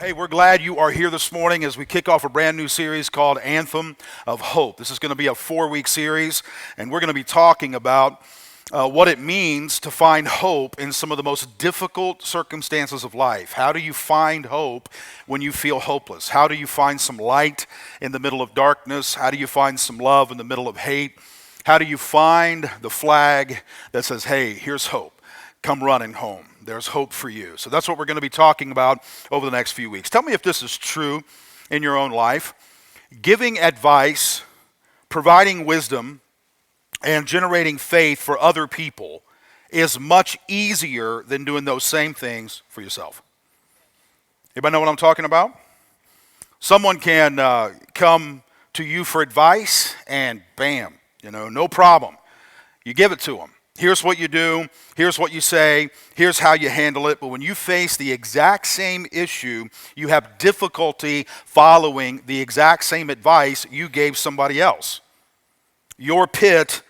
Hey, we're glad you are here this morning as we kick off a brand new series called Anthem of Hope. This is going to be a 4-week series, and we're going to be talking about what it means to find hope in some of the most difficult circumstances of life. How do you find hope when you feel hopeless? How do you find some light in the middle of darkness? How do you find some love in the middle of hate? How do you find the flag that says, hey, here's hope. Come running home. There's hope for you. So that's what we're going to be talking about over the next few weeks. Tell me if this is true in your own life. Giving advice, providing wisdom, and generating faith for other people is much easier than doing those same things for yourself. Anybody know what I'm talking about? Someone can come to you for advice and bam, no problem. You give it to them. Here's what you do, here's what you say, here's how you handle it. But when you face the exact same issue, you have difficulty following the exact same advice you gave somebody else. Your pit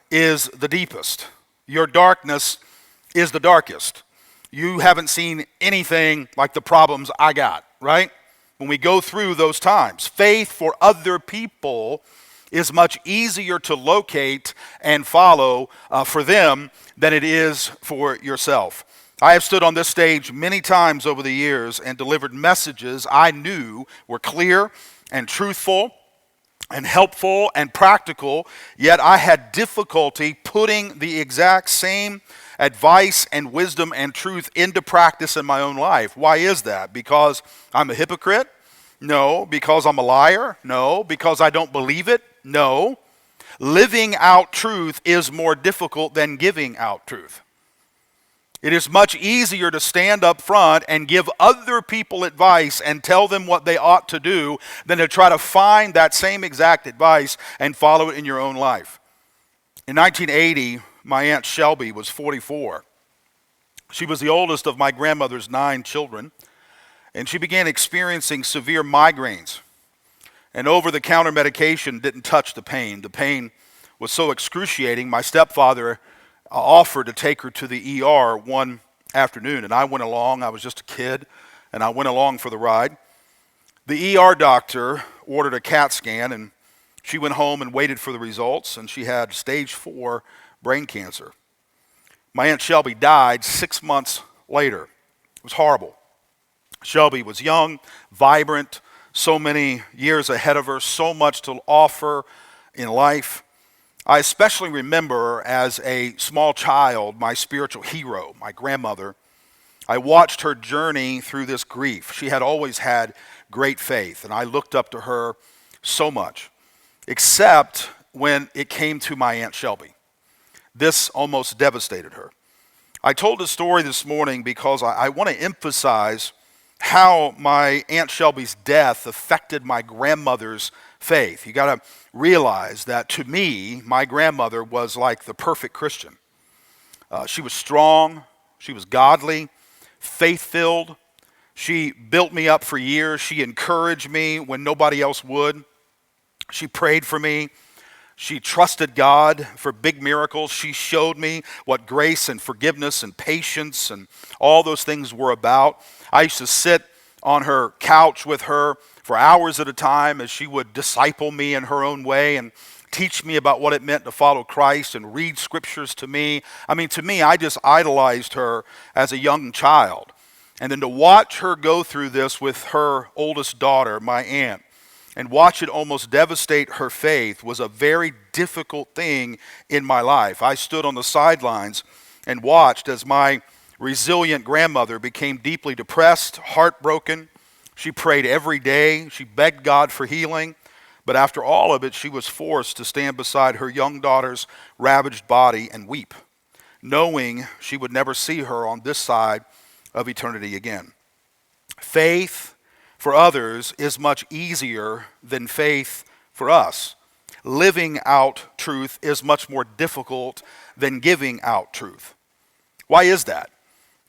is the deepest. Your darkness is the darkest. You haven't seen anything like the problems I got, right? When we go through those times, faith for other people is much easier to locate and follow for them than it is for yourself. I have stood on this stage many times over the years and delivered messages I knew were clear and truthful and helpful and practical, yet I had difficulty putting the exact same advice and wisdom and truth into practice in my own life. Why is that? Because I'm a hypocrite? No. Because I'm a liar? No. Because I don't believe it? No. Living out truth is more difficult than giving out truth. It is much easier to stand up front and give other people advice and tell them what they ought to do than to try to find that same exact advice and follow it in your own life. In 1980, my Aunt Shelby was 44. She was the oldest of my grandmother's 9 children, and she began experiencing severe migraines. And over-the-counter medication didn't touch the pain. The pain was so excruciating, my stepfather offered to take her to the ER one afternoon. And I went along. I was just a kid, and I went along for the ride. The ER doctor ordered a CAT scan, and she went home and waited for the results, and she had stage 4 brain cancer. My Aunt Shelby died 6 months later. It was horrible. Shelby was young, vibrant, so many years ahead of her, so much to offer in life. I especially remember as a small child, my spiritual hero, my grandmother. I watched her journey through this grief. She had always had great faith, and I looked up to her so much, except when it came to my Aunt Shelby. This almost devastated her. I told this story this morning because I want to emphasize how my Aunt Shelby's death affected my grandmother's faith. You got to realize that to me, my grandmother was like the perfect Christian. She was strong, she was godly, faith-filled. She built me up for years. She encouraged me when nobody else would. She prayed for me. She trusted God for big miracles. She showed me what grace and forgiveness and patience and all those things were about. I used to sit on her couch with her for hours at a time as she would disciple me in her own way and teach me about what it meant to follow Christ and read scriptures to me. To me, I just idolized her as a young child. And then to watch her go through this with her oldest daughter, my aunt, and watch it almost devastate her faith was a very difficult thing in my life. I stood on the sidelines and watched as my resilient grandmother became deeply depressed, heartbroken. She prayed every day. She begged God for healing. But after all of it, she was forced to stand beside her young daughter's ravaged body and weep, knowing she would never see her on this side of eternity again. Faith for others is much easier than faith for us. Living out truth is much more difficult than giving out truth. Why is that?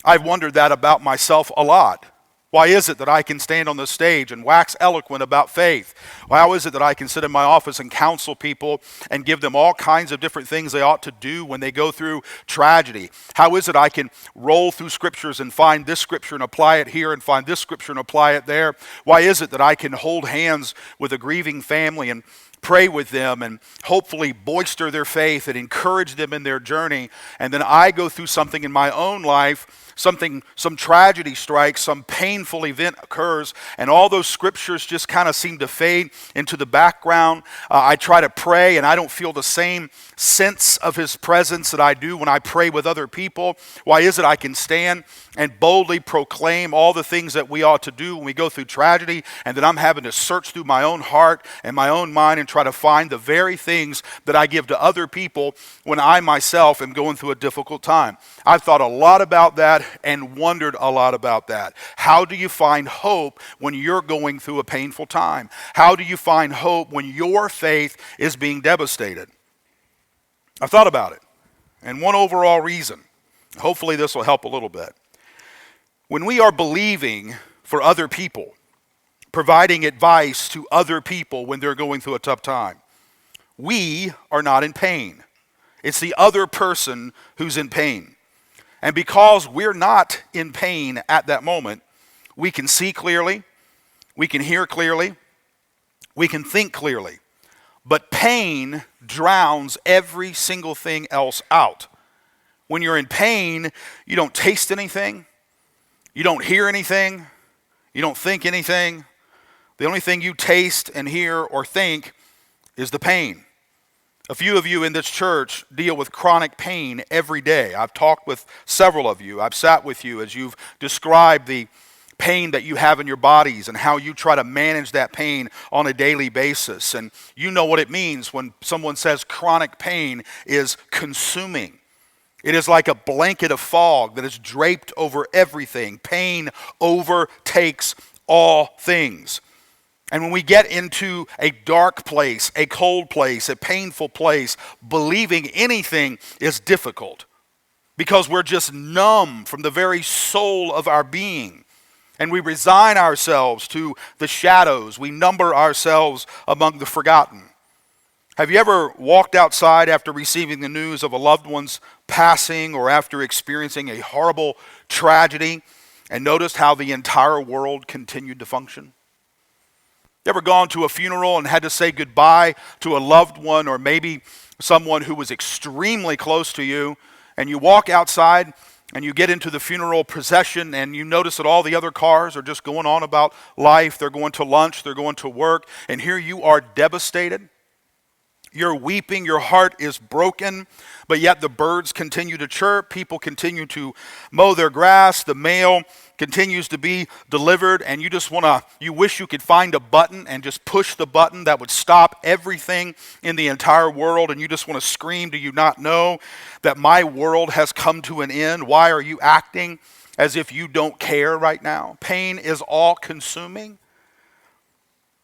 I've wondered that about myself a lot. Why is it that I can stand on the stage and wax eloquent about faith? How is it that I can sit in my office and counsel people and give them all kinds of different things they ought to do when they go through tragedy? How is it I can roll through scriptures and find this scripture and apply it here and find this scripture and apply it there? Why is it that I can hold hands with a grieving family and pray with them and hopefully bolster their faith and encourage them in their journey, and then I go through something in my own life, some tragedy strikes, some painful event occurs, and all those scriptures just kind of seem to fade into the background. I try to pray, and I don't feel the same sense of his presence that I do when I pray with other people. Why is it I can stand and boldly proclaim all the things that we ought to do when we go through tragedy, and then I'm having to search through my own heart and my own mind and try to find the very things that I give to other people when I myself am going through a difficult time? I've thought a lot about that and wondered a lot about that. How do you find hope when you're going through a painful time? How do you find hope when your faith is being devastated? I've thought about it. And one overall reason, hopefully this will help a little bit. When we are believing for other people, providing advice to other people when they're going through a tough time, we are not in pain. It's the other person who's in pain. And because we're not in pain at that moment, we can see clearly, we can hear clearly, we can think clearly. But pain drowns every single thing else out. When you're in pain, you don't taste anything, you don't hear anything, you don't think anything. The only thing you taste and hear or think is the pain. A few of you in this church deal with chronic pain every day. I've talked with several of you. I've sat with you as you've described the pain that you have in your bodies and how you try to manage that pain on a daily basis. And you know what it means when someone says chronic pain is consuming. It is like a blanket of fog that is draped over everything. Pain overtakes all things. And when we get into a dark place, a cold place, a painful place, believing anything is difficult because we're just numb from the very soul of our being. And we resign ourselves to the shadows. We number ourselves among the forgotten. Have you ever walked outside after receiving the news of a loved one's passing or after experiencing a horrible tragedy and noticed how the entire world continued to function? You ever gone to a funeral and had to say goodbye to a loved one or maybe someone who was extremely close to you, and you walk outside and you get into the funeral procession and you notice that all the other cars are just going on about life, they're going to lunch, they're going to work, and here you are devastated? You're weeping, your heart is broken, but yet the birds continue to chirp, people continue to mow their grass, the mail continues to be delivered, and you wish you could find a button and just push the button that would stop everything in the entire world, and you just want to scream, do you not know that my world has come to an end? Why are you acting as if you don't care right now? Pain is all consuming.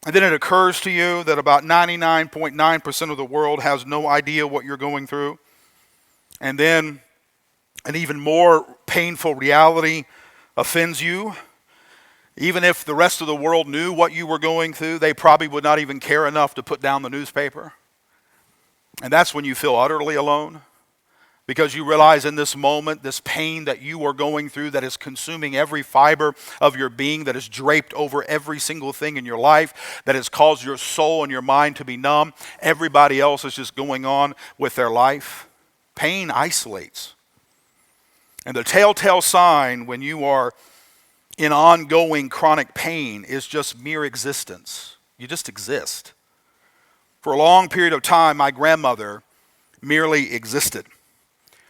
And then it occurs to you that about 99.9% of the world has no idea what you're going through. And then an even more painful reality offends you. Even if the rest of the world knew what you were going through, they probably would not even care enough to put down the newspaper. And that's when you feel utterly alone. Because you realize in this moment, this pain that you are going through that is consuming every fiber of your being, that is draped over every single thing in your life, that has caused your soul and your mind to be numb. Everybody else is just going on with their life. Pain isolates. And the telltale sign when you are in ongoing chronic pain is just mere existence. You just exist. For a long period of time, my grandmother merely existed.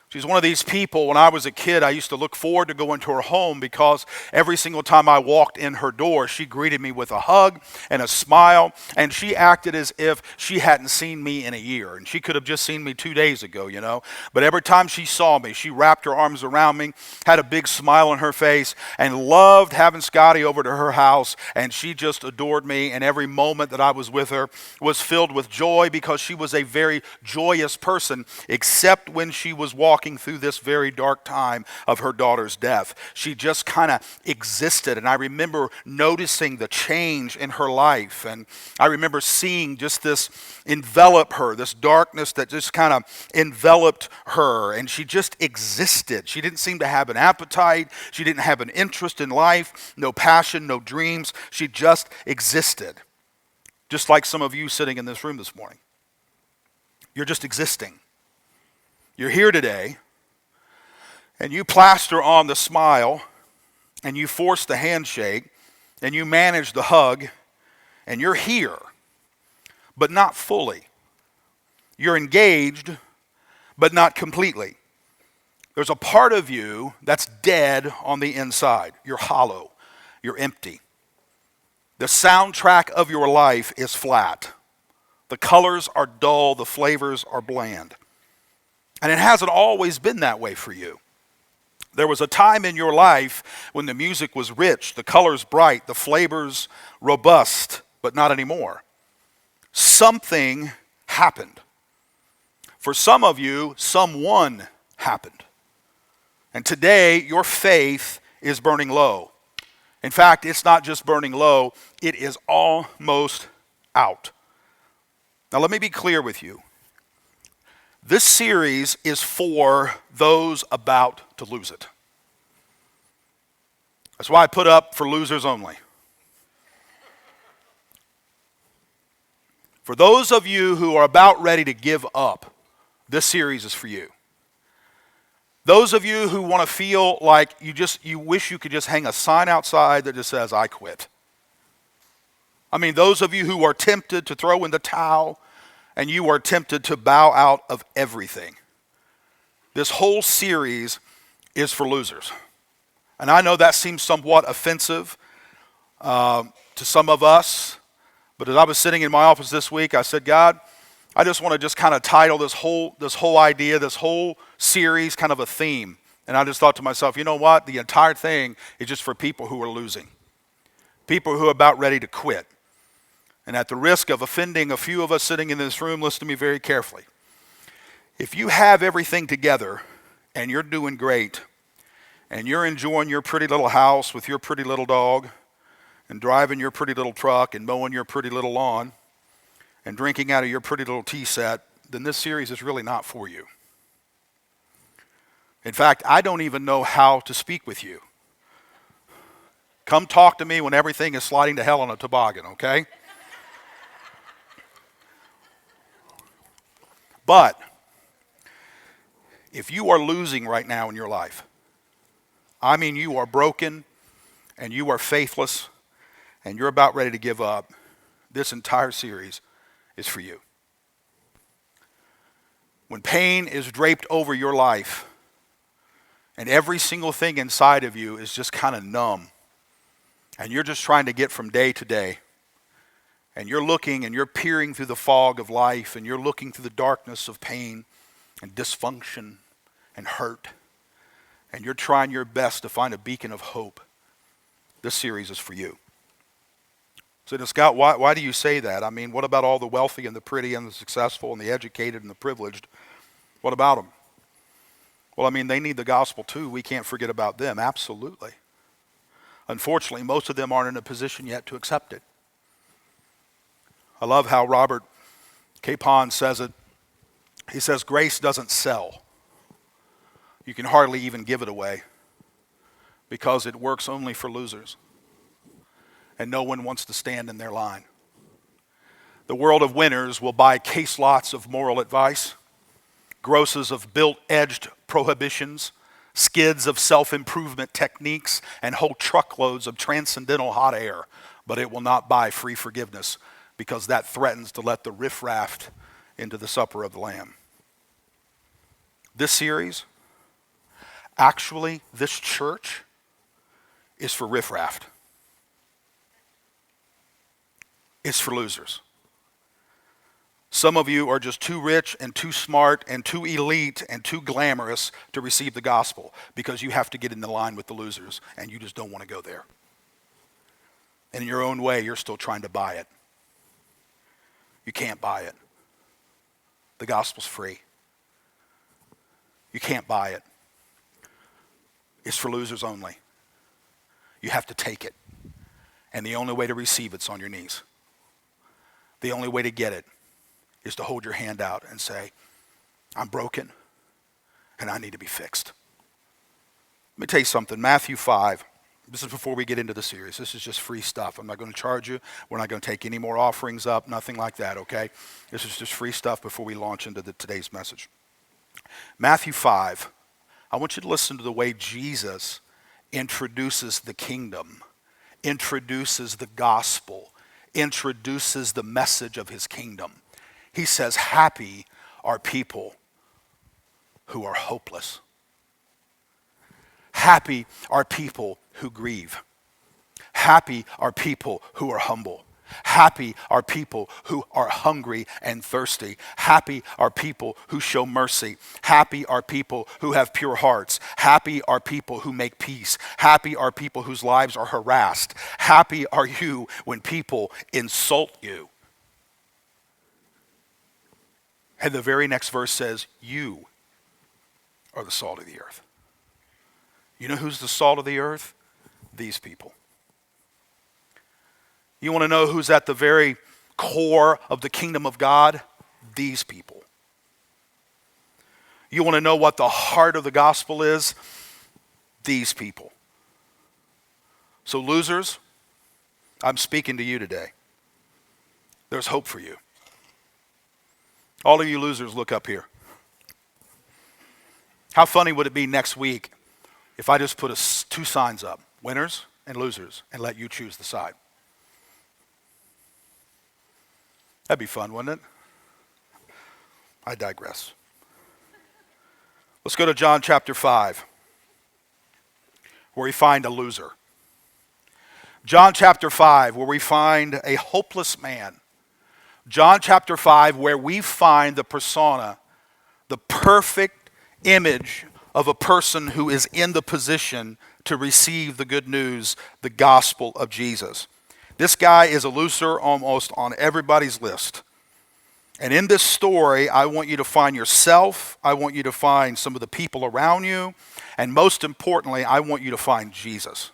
She's one of these people, when I was a kid, I used to look forward to going to her home because every single time I walked in her door, she greeted me with a hug and a smile, and she acted as if she hadn't seen me in a year. And she could have just seen me 2 days ago, you know. But every time she saw me, she wrapped her arms around me, had a big smile on her face, and loved having Scotty over to her house, and she just adored me, and every moment that I was with her was filled with joy because she was a very joyous person, except when she was walking walking through this very dark time of her daughter's death. She just kind of existed, and I remember noticing the change in her life, and I remember seeing just this envelop her, this darkness that just kind of enveloped her, and she just existed. She didn't seem to have an appetite. She didn't have an interest in life, no passion, no dreams. She just existed. Just like some of you sitting in this room this morning. You're just existing. You're here today, and you plaster on the smile, and you force the handshake, and you manage the hug, and you're here, but not fully. You're engaged, but not completely. There's a part of you that's dead on the inside. You're hollow. You're empty. The soundtrack of your life is flat. The colors are dull. The flavors are bland. And it hasn't always been that way for you. There was a time in your life when the music was rich, the colors bright, the flavors robust, but not anymore. Something happened. For some of you, someone happened. And today, your faith is burning low. In fact, it's not just burning low, it is almost out. Now, let me be clear with you. This series is for those about to lose it. That's why I put up for losers only. For those of you who are about ready to give up, this series is for you. Those of you who want to feel like you wish you could just hang a sign outside that just says, I quit. I mean, those of you who are tempted to throw in the towel and you are tempted to bow out of everything. This whole series is for losers. And I know that seems somewhat offensive to some of us, but as I was sitting in my office this week, I said, God, I just want to just kind of title this whole idea, this whole series kind of a theme. And I just thought to myself, you know what? The entire thing is just for people who are losing. People who are about ready to quit. And at the risk of offending a few of us sitting in this room, listen to me very carefully. If you have everything together and you're doing great and you're enjoying your pretty little house with your pretty little dog and driving your pretty little truck and mowing your pretty little lawn and drinking out of your pretty little tea set, then this series is really not for you. In fact, I don't even know how to speak with you. Come talk to me when everything is sliding to hell on a toboggan, okay? But if you are losing right now in your life, I mean you are broken and you are faithless and you're about ready to give up, this entire series is for you. When pain is draped over your life and every single thing inside of you is just kind of numb and you're just trying to get from day to day, and you're looking and you're peering through the fog of life and you're looking through the darkness of pain and dysfunction and hurt, and you're trying your best to find a beacon of hope, this series is for you. So, Scott, why do you say that? I mean, what about all the wealthy and the pretty and the successful and the educated and the privileged? What about them? Well, I mean, they need the gospel too. We can't forget about them. Absolutely. Unfortunately, most of them aren't in a position yet to accept it. I love how Robert Capon says it. He says, grace doesn't sell. You can hardly even give it away because it works only for losers. And no one wants to stand in their line. The world of winners will buy case lots of moral advice, grosses of built-edged prohibitions, skids of self-improvement techniques, and whole truckloads of transcendental hot air, but it will not buy free forgiveness, because that threatens to let the riffraff into the supper of the Lamb. This series, actually, this church is for riffraff. It's for losers. Some of you are just too rich and too smart and too elite and too glamorous to receive the gospel because you have to get in the line with the losers and you just don't want to go there. And in your own way, you're still trying to buy it. You can't buy it. The gospel's free. You can't buy it. It's for losers only. You have to take it. And the only way to receive it's on your knees. The only way to get it is to hold your hand out and say, I'm broken and I need to be fixed. Let me tell you something. Matthew 5. This is before we get into the series. This is just free stuff. I'm not going to charge you. We're not going to take any more offerings up. Nothing like that, okay? This is just free stuff before we launch into today's message. Matthew 5. I want you to listen to the way Jesus introduces the kingdom, introduces the gospel, introduces the message of his kingdom. He says, happy are people who are hopeless. Happy are people who grieve. Happy are people who are humble. Happy are people who are hungry and thirsty. Happy are people who show mercy. Happy are people who have pure hearts. Happy are people who make peace. Happy are people whose lives are harassed. Happy are you when people insult you. And the very next verse says, you are the salt of the earth. You know who's the salt of the earth? These people. You want to know who's at the very core of the kingdom of God? These people. You want to know what the heart of the gospel is? These people. So losers, I'm speaking to you today. There's hope for you. All of you losers, look up here. How funny would it be next week if I just put two signs up, winners and losers, and let you choose the side? That'd be fun, wouldn't it? I digress. Let's go to John chapter 5, where we find a loser. John chapter 5, where we find a hopeless man. John chapter 5, where we find the persona, the perfect image of a person who is in the position to receive the good news, the gospel of Jesus. This guy is a loser almost on everybody's list. And in this story, I want you to find yourself. I want you to find some of the people around you. And most importantly, I want you to find Jesus.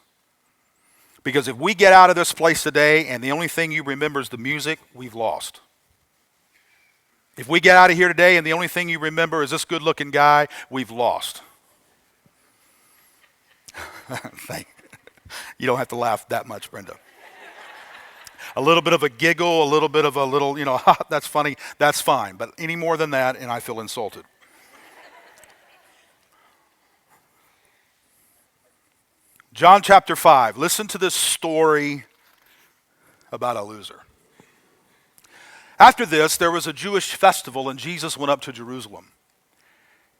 Because if we get out of this place today and the only thing you remember is the music, we've lost. If we get out of here today and the only thing you remember is this good-looking guy, we've lost. You don't have to laugh that much, Brenda. A little bit of a giggle, a little bit of a little, that's funny, that's fine. But any more than that, and I feel insulted. John chapter 5. Listen to this story about a loser. After this, there was a Jewish festival, and Jesus went up to Jerusalem.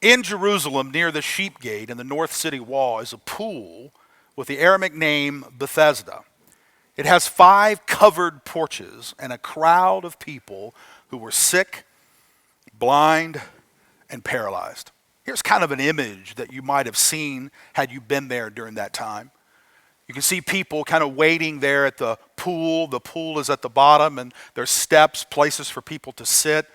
In Jerusalem, near the sheep gate in the north city wall, is a pool with the Aramaic name Bethesda. It has 5 covered porches and a crowd of people who were sick, blind, and paralyzed. Here's kind of an image that you might have seen had you been there during that time. You can see people kind of waiting there at the pool. The pool is at the bottom, and there's steps, places for people to sit.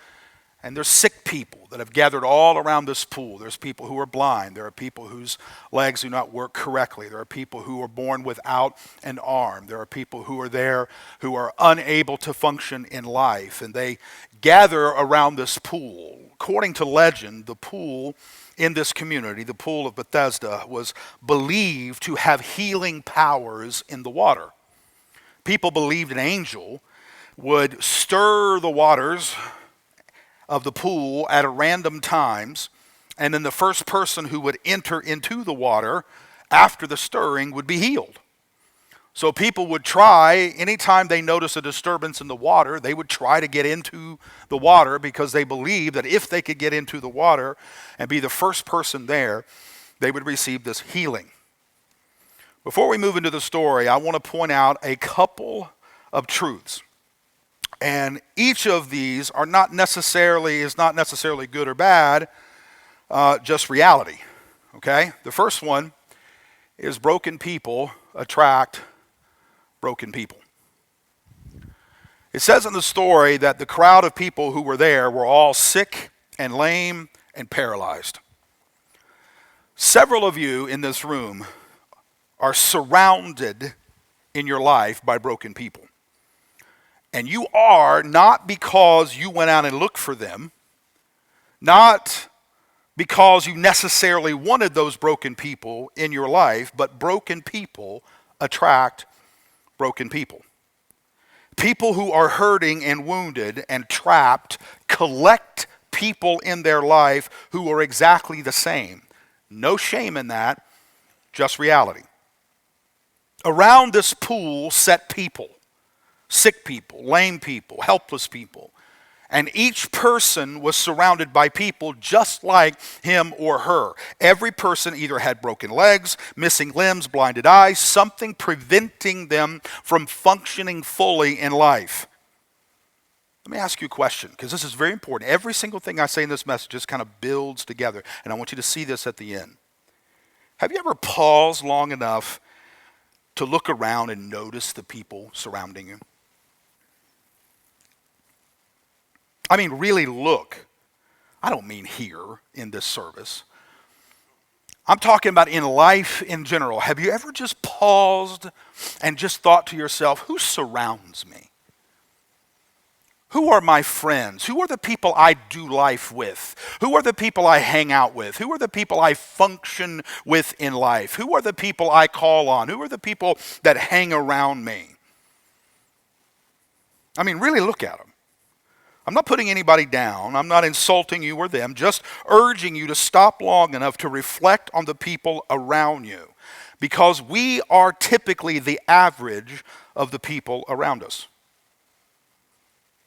And there's sick people that have gathered all around this pool. There's people who are blind. There are people whose legs do not work correctly. There are people who are born without an arm. There are people who are there who are unable to function in life. And they gather around this pool. According to legend, the pool in this community, the pool of Bethesda, was believed to have healing powers in the water. People believed an angel would stir the waters of the pool at random times, and then the first person who would enter into the water after the stirring would be healed. So people would try, anytime they notice a disturbance in the water, they would try to get into the water because they believed that if they could get into the water and be the first person there, they would receive this healing. Before we move into the story, I want to point out a couple of truths. And each of these is not necessarily good or bad, just reality. Okay? The first one is broken people attract broken people. It says in the story that the crowd of people who were there were all sick and lame and paralyzed. Several of you in this room are surrounded in your life by broken people. And you are not because you went out and looked for them, not because you necessarily wanted those broken people in your life, but broken people attract broken people. People who are hurting and wounded and trapped collect people in their life who are exactly the same. No shame in that, just reality. Around this pool sat people, sick people, lame people, helpless people. And each person was surrounded by people just like him or her. Every person either had broken legs, missing limbs, blinded eyes, something preventing them from functioning fully in life. Let me ask you a question, because this is very important. Every single thing I say in this message just kind of builds together, and I want you to see this at the end. Have you ever paused long enough to look around and notice the people surrounding you? I mean, really look. I don't mean here in this service. I'm talking about in life in general. Have you ever just paused and just thought to yourself, who surrounds me? Who are my friends? Who are the people I do life with? Who are the people I hang out with? Who are the people I function with in life? Who are the people I call on? Who are the people that hang around me? I mean, really look at them. I'm not putting anybody down. I'm not insulting you or them, just urging you to stop long enough to reflect on the people around you, because we are typically the average of the people around us.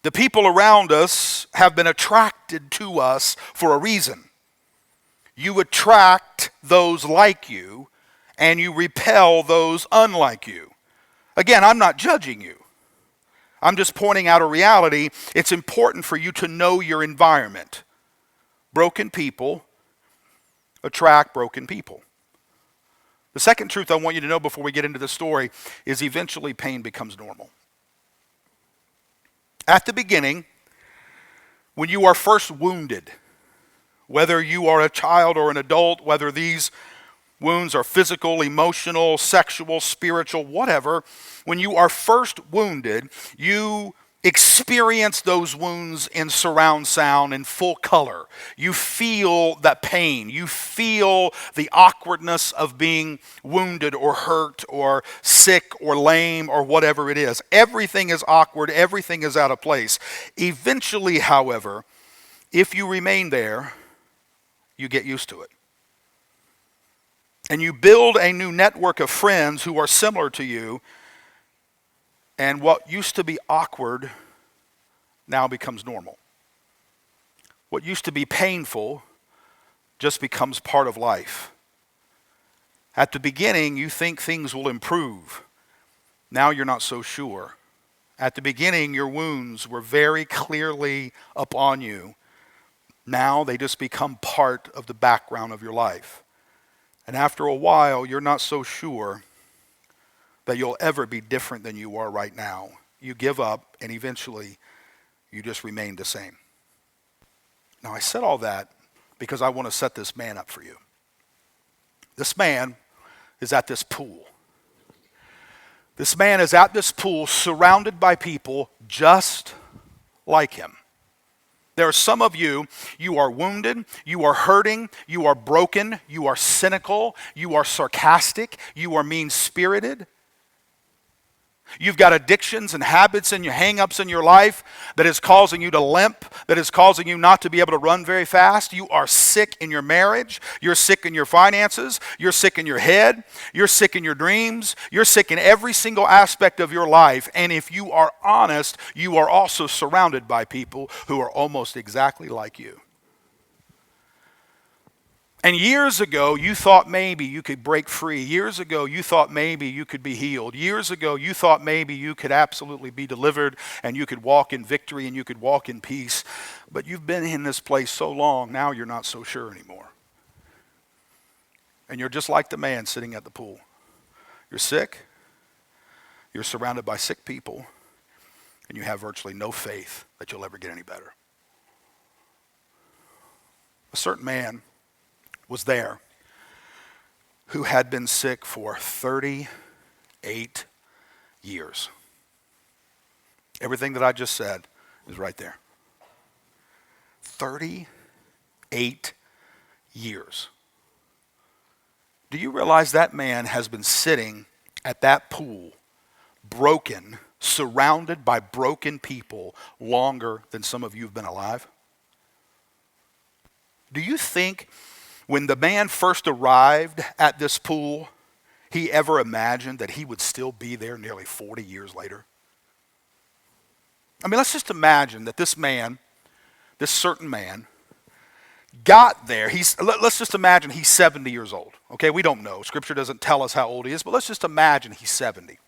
The people around us have been attracted to us for a reason. You attract those like you, and you repel those unlike you. Again, I'm not judging you. I'm just pointing out a reality. It's important for you to know your environment. Broken people attract broken people. The second truth I want you to know before we get into the story is eventually pain becomes normal. At the beginning, when you are first wounded, whether you are a child or an adult, whether these wounds are physical, emotional, sexual, spiritual, whatever, when you are first wounded, you experience those wounds in surround sound in full color. You feel that pain. You feel the awkwardness of being wounded or hurt or sick or lame or whatever it is. Everything is awkward. Everything is out of place. Eventually, however, if you remain there, you get used to it. And you build a new network of friends who are similar to you, and what used to be awkward now becomes normal. What used to be painful just becomes part of life. At the beginning, you think things will improve. Now you're not so sure. At the beginning, your wounds were very clearly upon you. Now they just become part of the background of your life. And after a while, you're not so sure that you'll ever be different than you are right now. You give up, and eventually, you just remain the same. Now, I said all that because I want to set this man up for you. This man is at this pool. This man is at this pool surrounded by people just like him. There are some of you, you are wounded, you are hurting, you are broken, you are cynical, you are sarcastic, you are mean-spirited. You've got addictions and habits and your hang-ups in your life that is causing you to limp, that is causing you not to be able to run very fast. You are sick in your marriage. You're sick in your finances. You're sick in your head. You're sick in your dreams. You're sick in every single aspect of your life. And if you are honest, you are also surrounded by people who are almost exactly like you. And years ago, you thought maybe you could break free. Years ago, you thought maybe you could be healed. Years ago, you thought maybe you could absolutely be delivered and you could walk in victory and you could walk in peace. But you've been in this place so long, now you're not so sure anymore. And you're just like the man sitting at the pool. You're sick, you're surrounded by sick people, and you have virtually no faith that you'll ever get any better. A certain man was there, who had been sick for 38 years. Everything that I just said is right there. 38 years. Do you realize that man has been sitting at that pool, broken, surrounded by broken people, longer than some of you have been alive? Do you think when the man first arrived at this pool, he ever imagined that he would still be there nearly 40 years later? I mean, let's just imagine that this man, this certain man, got there. Let's just imagine he's 70 years old. Okay, we don't know. Scripture doesn't tell us how old he is, but let's just imagine he's 70.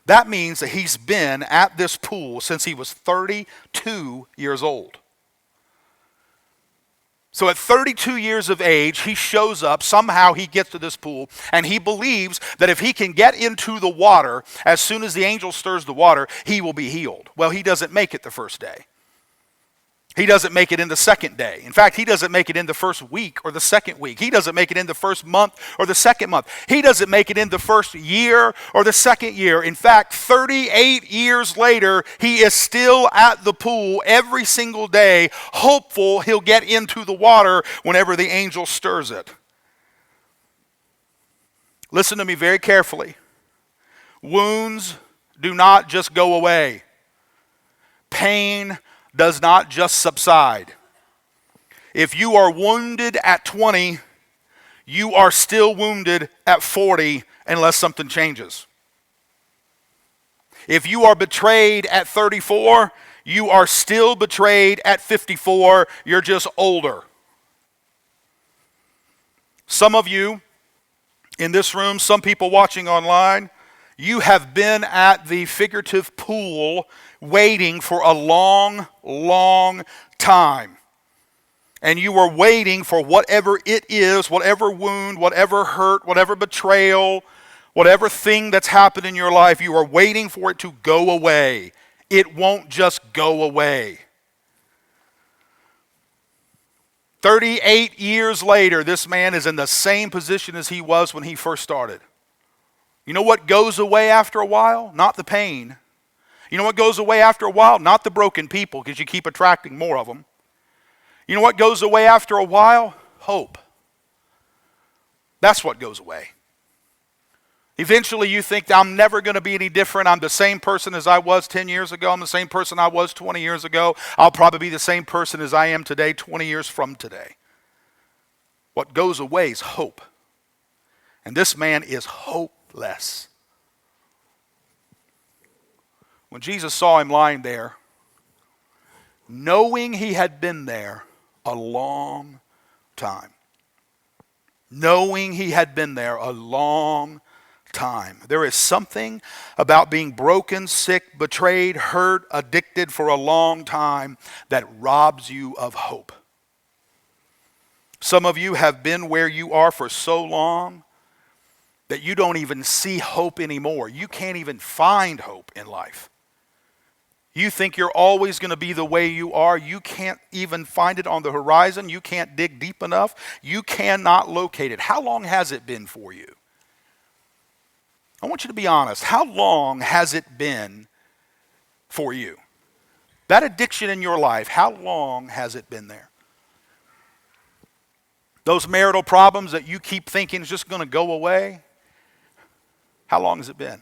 That means that he's been at this pool since he was 32 years old. So at 32 years of age, he shows up, somehow he gets to this pool, and he believes that if he can get into the water, as soon as the angel stirs the water, he will be healed. Well, he doesn't make it the first day. He doesn't make it in the second day. In fact, he doesn't make it in the first week or the second week. He doesn't make it in the first month or the second month. He doesn't make it in the first year or the second year. In fact, 38 years later, he is still at the pool every single day, hopeful he'll get into the water whenever the angel stirs it. Listen to me very carefully. Wounds do not just go away. Pain does not just subside. If you are wounded at 20, you are still wounded at 40 unless something changes. If you are betrayed at 34, you are still betrayed at 54. You're just older. Some of you in this room, some people watching online, you have been at the figurative pool waiting for a long, long time. And you are waiting for whatever it is, whatever wound, whatever hurt, whatever betrayal, whatever thing that's happened in your life, you are waiting for it to go away. It won't just go away. 38 years later, this man is in the same position as he was when he first started. You know what goes away after a while? Not the pain. You know what goes away after a while? Not the broken people, because you keep attracting more of them. You know what goes away after a while? Hope. That's what goes away. Eventually you think, I'm never going to be any different. I'm the same person as I was 10 years ago. I'm the same person I was 20 years ago. I'll probably be the same person as I am today, 20 years from today. What goes away is hope. And this man is hopeless. When Jesus saw him lying there, knowing he had been there a long time, knowing he had been there a long time, there is something about being broken, sick, betrayed, hurt, addicted for a long time that robs you of hope. Some of you have been where you are for so long that you don't even see hope anymore. You can't even find hope in life. You think you're always going to be the way you are. You can't even find it on the horizon. You can't dig deep enough. You cannot locate it. How long has it been for you? I want you to be honest. How long has it been for you? That addiction in your life, how long has it been there? Those marital problems that you keep thinking is just going to go away, how long has it been?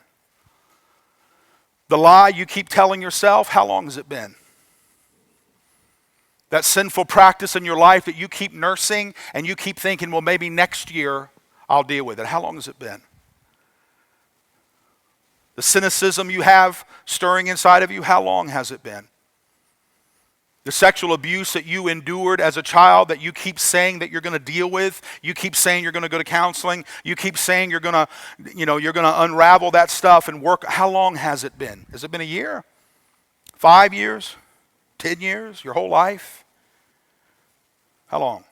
The lie you keep telling yourself, how long has it been? That sinful practice in your life that you keep nursing and you keep thinking, well, maybe next year I'll deal with it. How long has it been? The cynicism you have stirring inside of you, how long has it been? The sexual abuse that you endured as a child that you keep saying that you're going to deal with, you keep saying you're going to go to counseling, you keep saying you're going to unravel that stuff and work. How long has it been? Has it been a year? 5 years? 10 years? Your whole life? How long?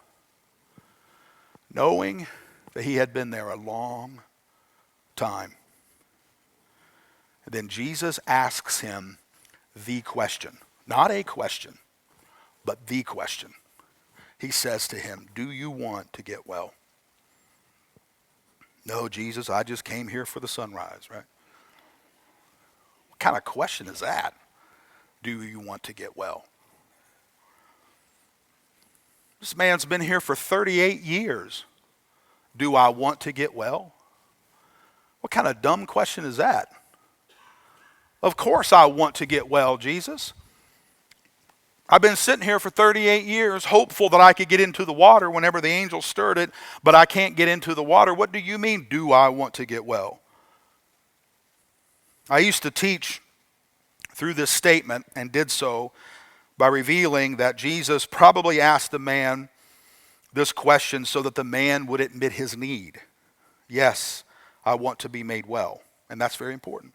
Knowing that he had been there a long time. And then Jesus asks him the question, not a question, but the question. He says to him, do you want to get well? No, Jesus, I just came here for the sunrise, right? What kind of question is that? Do you want to get well? This man's been here for 38 years. Do I want to get well? What kind of dumb question is that? Of course I want to get well, Jesus. I've been sitting here for 38 years hopeful that I could get into the water whenever the angel stirred it, but I can't get into the water. What do you mean, do I want to get well? I used to teach through this statement and did so by revealing that Jesus probably asked the man this question so that the man would admit his need. Yes, I want to be made well, and that's very important.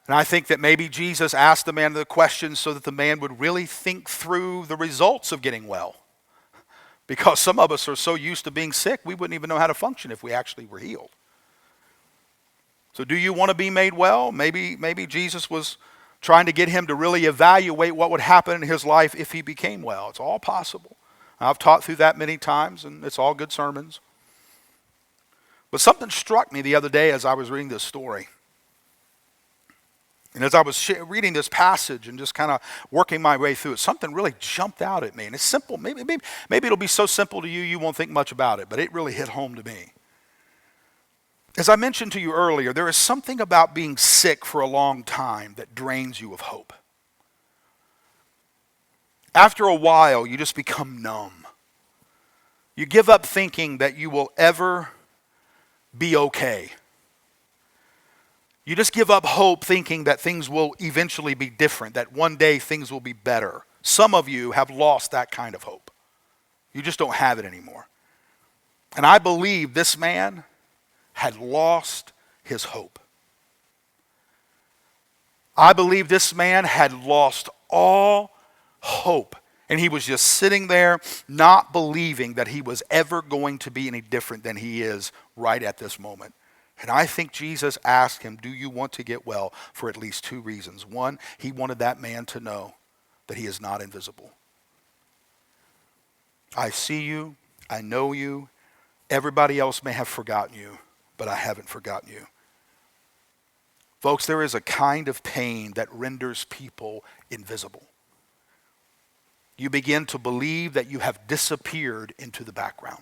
And I think that maybe Jesus asked the man the question so that the man would really think through the results of getting well. Because some of us are so used to being sick, we wouldn't even know how to function if we actually were healed. So do you want to be made well? Maybe Jesus was trying to get him to really evaluate what would happen in his life if he became well. It's all possible. I've taught through that many times, and it's all good sermons. But something struck me the other day as I was reading this story. And as I was reading this passage and just kind of working my way through it, something really jumped out at me. And it's simple. Maybe it'll be so simple to you, you won't think much about it. But it really hit home to me. As I mentioned to you earlier, there is something about being sick for a long time that drains you of hope. After a while, you just become numb. You give up thinking that you will ever be okay. You just give up hope thinking that things will eventually be different, that one day things will be better. Some of you have lost that kind of hope. You just don't have it anymore. And I believe this man had lost his hope. I believe this man had lost all hope. And he was just sitting there not believing that he was ever going to be any different than he is right at this moment. And I think Jesus asked him, do you want to get well, for at least two reasons. One, he wanted that man to know that he is not invisible. I see you. I know you. Everybody else may have forgotten you, but I haven't forgotten you. Folks, there is a kind of pain that renders people invisible. You begin to believe that you have disappeared into the background.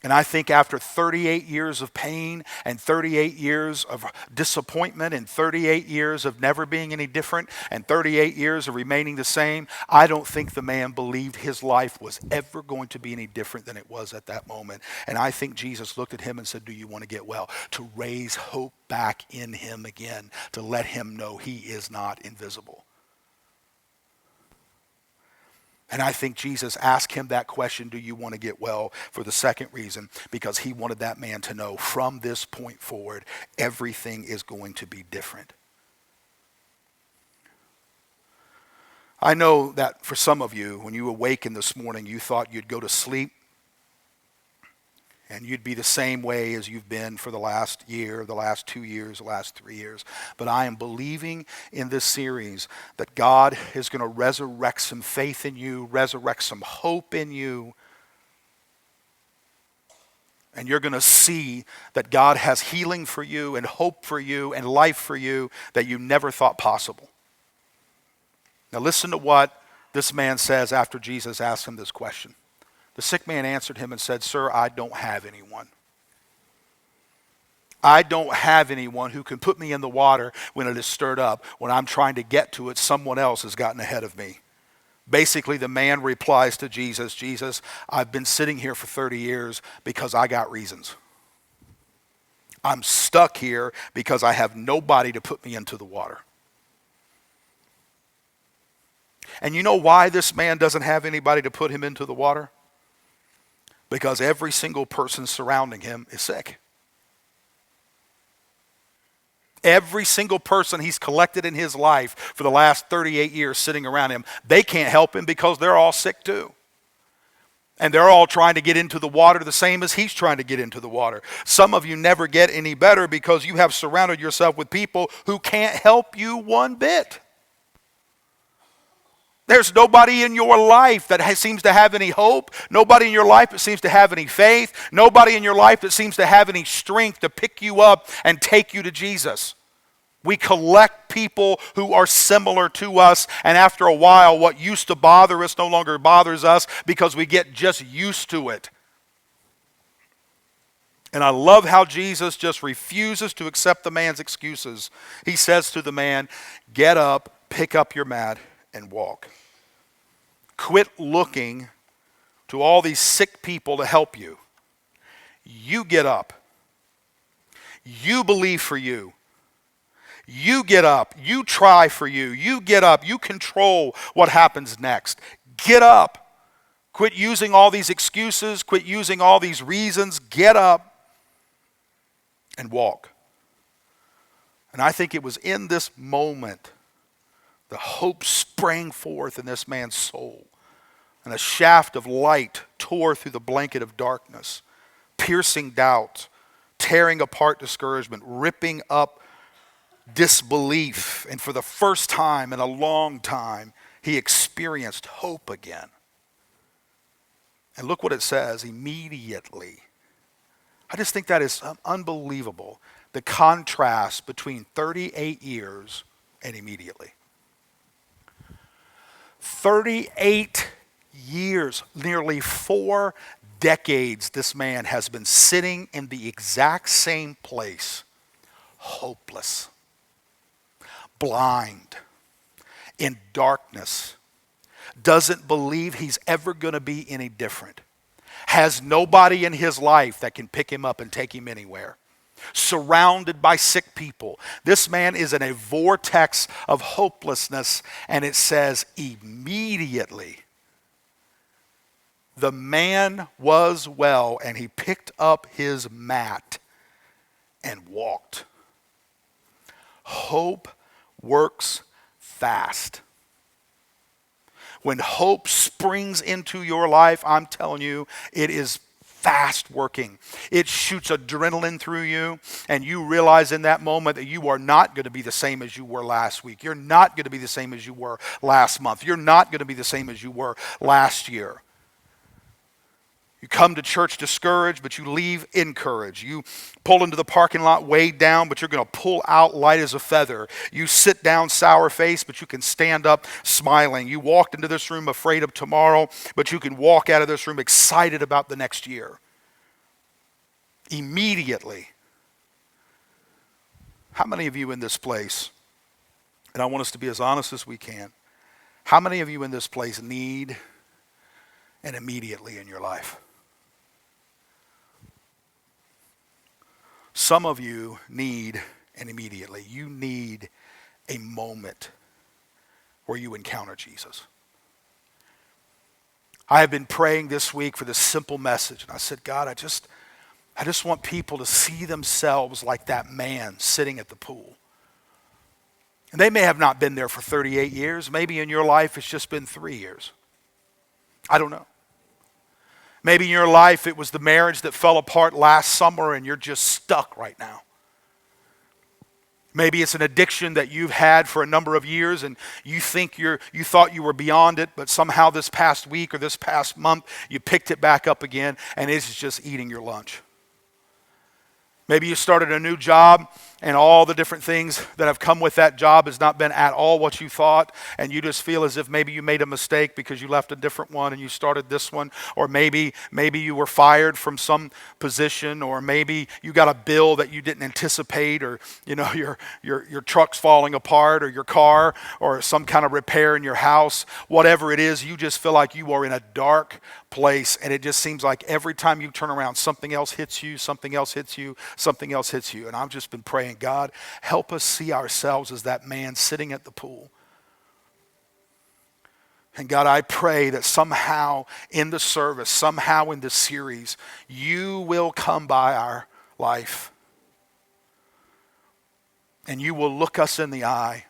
And I think after 38 years of pain and 38 years of disappointment and 38 years of never being any different and 38 years of remaining the same, I don't think the man believed his life was ever going to be any different than it was at that moment. And I think Jesus looked at him and said, do you want to get well? To raise hope back in him again, to let him know he is not invisible. And I think Jesus asked him that question, do you want to get well, for the second reason, because he wanted that man to know from this point forward, everything is going to be different. I know that for some of you, when you awakened this morning, you thought you'd go to sleep and you'd be the same way as you've been for the last year, the last 2 years, the last 3 years. But I am believing in this series that God is going to resurrect some faith in you, resurrect some hope in you. And you're going to see that God has healing for you and hope for you and life for you that you never thought possible. Now listen to what this man says after Jesus asked him this question. The sick man answered him and said, sir, I don't have anyone. I don't have anyone who can put me in the water when it is stirred up. When I'm trying to get to it, someone else has gotten ahead of me. Basically, the man replies to Jesus, Jesus, I've been sitting here for 30 years because I got reasons. I'm stuck here because I have nobody to put me into the water. And you know why this man doesn't have anybody to put him into the water? Because every single person surrounding him is sick. Every single person he's collected in his life for the last 38 years sitting around him, they can't help him because they're all sick too. And they're all trying to get into the water the same as he's trying to get into the water. Some of you never get any better because you have surrounded yourself with people who can't help you one bit. There's nobody in your life that seems to have any hope. Nobody in your life that seems to have any faith. Nobody in your life that seems to have any strength to pick you up and take you to Jesus. We collect people who are similar to us, and after a while, what used to bother us no longer bothers us because we get just used to it. And I love how Jesus just refuses to accept the man's excuses. He says to the man, get up, pick up your mat, and walk. Quit looking to all these sick people to help you. You get up. You believe for you. You get up. You try for you. You get up. You control what happens next. Get up. Quit using all these excuses. Quit using all these reasons. Get up and walk. And I think it was in this moment the hope sprang forth in this man's soul, and a shaft of light tore through the blanket of darkness, piercing doubt, tearing apart discouragement, ripping up disbelief. And for the first time in a long time, he experienced hope again. And look what it says, immediately. I just think that is unbelievable, the contrast between 38 years and immediately. 38 years, nearly 4 decades, this man has been sitting in the exact same place, hopeless, blind, in darkness, doesn't believe he's ever going to be any different. Has nobody in his life that can pick him up and take him anywhere. Surrounded by sick people. This man is in a vortex of hopelessness, and it says immediately the man was well, and he picked up his mat and walked. Hope works fast. When hope springs into your life, I'm telling you, it is fast working. It shoots adrenaline through you, and you realize in that moment that you are not going to be the same as you were last week. You're not going to be the same as you were last month. You're not going to be the same as you were last year. You come to church discouraged, but you leave encouraged. You pull into the parking lot weighed down, but you're going to pull out light as a feather. You sit down sour-faced, but you can stand up smiling. You walked into this room afraid of tomorrow, but you can walk out of this room excited about the next year. Immediately. How many of you in this place, and I want us to be as honest as we can, how many of you in this place need an immediately in your life? Some of you need an immediately. You need a moment where you encounter Jesus. I have been praying this week for this simple message. And I said, God, I just want people to see themselves like that man sitting at the pool. And they may have not been there for 38 years. Maybe in your life it's just been 3 years. I don't know. Maybe in your life it was the marriage that fell apart last summer and you're just stuck right now. Maybe it's an addiction that you've had for a number of years and you thought you were beyond it, but somehow this past week or this past month you picked it back up again and it's just eating your lunch. Maybe you started a new job and all the different things that have come with that job has not been at all what you thought, and you just feel as if maybe you made a mistake because you left a different one and you started this one, or maybe you were fired from some position, or maybe you got a bill that you didn't anticipate, or your truck's falling apart, or your car, or some kind of repair in your house. Whatever it is, you just feel like you are in a dark place, and it just seems like every time you turn around, something else hits you, something else hits you, something else hits you. And I've just been praying, God, help us see ourselves as that man sitting at the pool. And God, I pray that somehow in the service, somehow in this series, you will come by our life. And you will look us in the eye.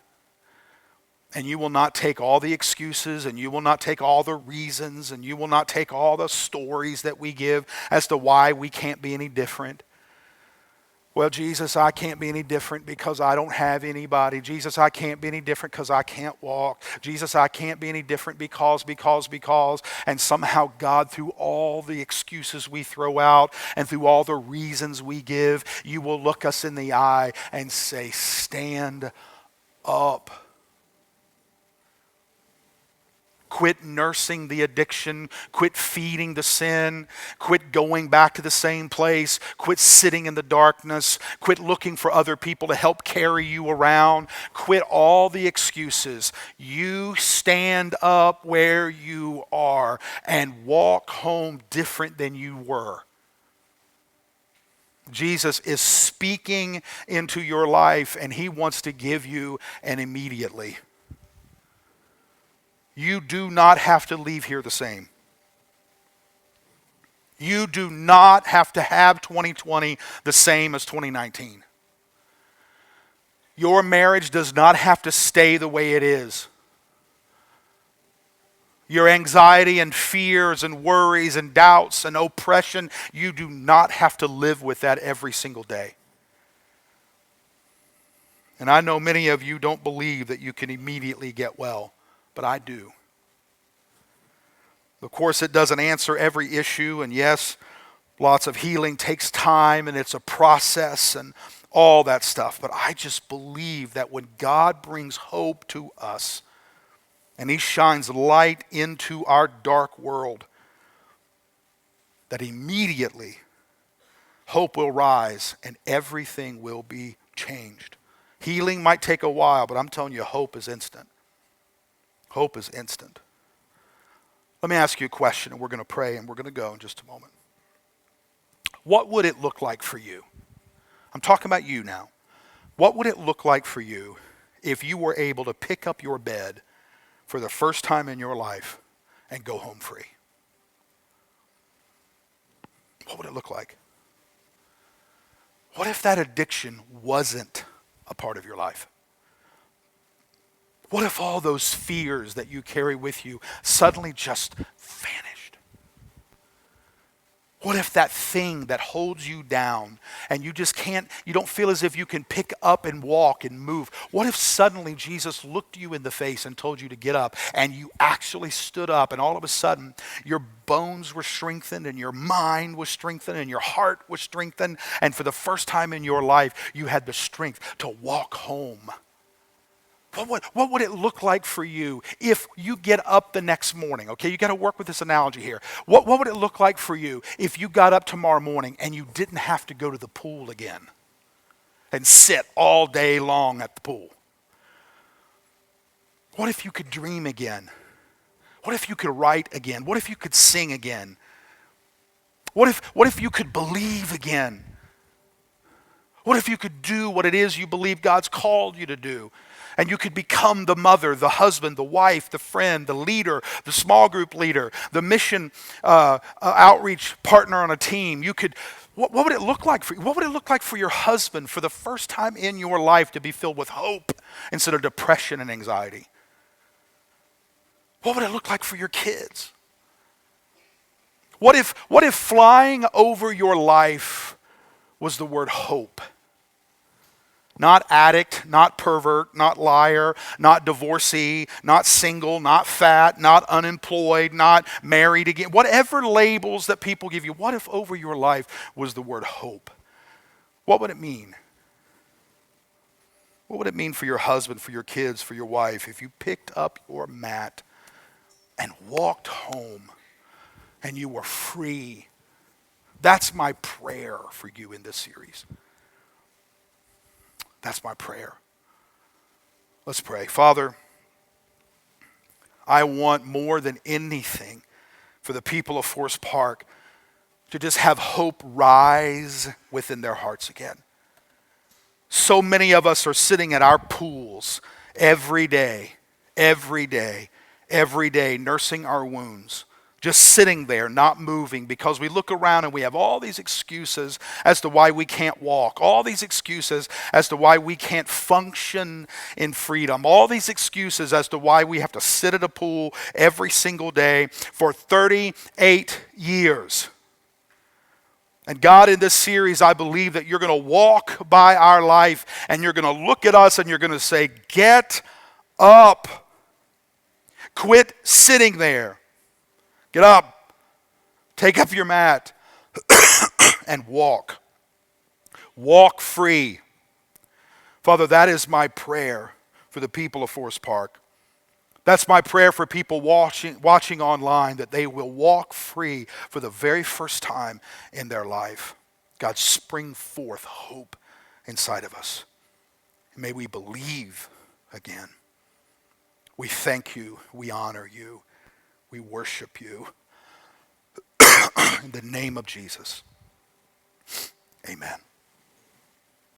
And you will not take all the excuses, and you will not take all the reasons, and you will not take all the stories that we give as to why we can't be any different. Well, Jesus, I can't be any different because I don't have anybody. Jesus, I can't be any different because I can't walk. Jesus, I can't be any different because. And somehow, God, through all the excuses we throw out and through all the reasons we give, you will look us in the eye and say, stand up. Quit nursing the addiction. Quit feeding the sin. Quit going back to the same place. Quit sitting in the darkness. Quit looking for other people to help carry you around. Quit all the excuses. You stand up where you are and walk home different than you were. Jesus is speaking into your life, and he wants to give you an immediately. You do not have to leave here the same. You do not have to have 2020 the same as 2019. Your marriage does not have to stay the way it is. Your anxiety and fears and worries and doubts and oppression, you do not have to live with that every single day. And I know many of you don't believe that you can immediately get well, but I do. Of course, it doesn't answer every issue, and yes, lots of healing takes time, and it's a process and all that stuff. But I just believe that when God brings hope to us, and he shines light into our dark world, that immediately hope will rise and everything will be changed. Healing might take a while, but I'm telling you, hope is instant. Hope is instant. Let me ask you a question, and we're going to pray, and we're going to go in just a moment. What would it look like for you? I'm talking about you now. What would it look like for you if you were able to pick up your bed for the first time in your life and go home free? What would it look like? What if that addiction wasn't a part of your life? What if all those fears that you carry with you suddenly just vanished? What if that thing that holds you down and you just can't, you don't feel as if you can pick up and walk and move? What if suddenly Jesus looked you in the face and told you to get up, and you actually stood up, and all of a sudden your bones were strengthened and your mind was strengthened and your heart was strengthened, and for the first time in your life you had the strength to walk home? What would it look like for you if you get up the next morning? Okay, you got to work with this analogy here. What would it look like for you if you got up tomorrow morning and you didn't have to go to the pool again and sit all day long at the pool? What if you could dream again? What if you could write again? What if you could sing again? What if you could believe again? What if you could do what it is you believe God's called you to do? And you could become the mother, the husband, the wife, the friend, the leader, the small group leader, the mission outreach partner on a team. You could. What would it look like for you? What would it look like for your husband for the first time in your life to be filled with hope instead of depression and anxiety? What would it look like for your kids? What if flying over your life was the word hope? Not addict, not pervert, not liar, not divorcee, not single, not fat, not unemployed, not married again. Whatever labels that people give you, what if over your life was the word hope? What would it mean? What would it mean for your husband, for your kids, for your wife if you picked up your mat and walked home and you were free? That's my prayer for you in this series. That's my prayer. Let's pray. Father, I want more than anything for the people of Forest Park to just have hope rise within their hearts again. So many of us are sitting at our pools every day, nursing our wounds. Just sitting there, not moving, because we look around and we have all these excuses as to why we can't walk, all these excuses as to why we can't function in freedom, all these excuses as to why we have to sit at a pool every single day for 38 years. And God, in this series, I believe that you're going to walk by our life and you're going to look at us and you're going to say, get up. Quit sitting there. Get up. Take up your mat and walk. Walk free. Father, that is my prayer for the people of Forest Park. That's my prayer for people watching online, that they will walk free for the very first time in their life. God, spring forth hope inside of us. May we believe again. We thank you. We honor you. We worship you. In the name of Jesus. Amen.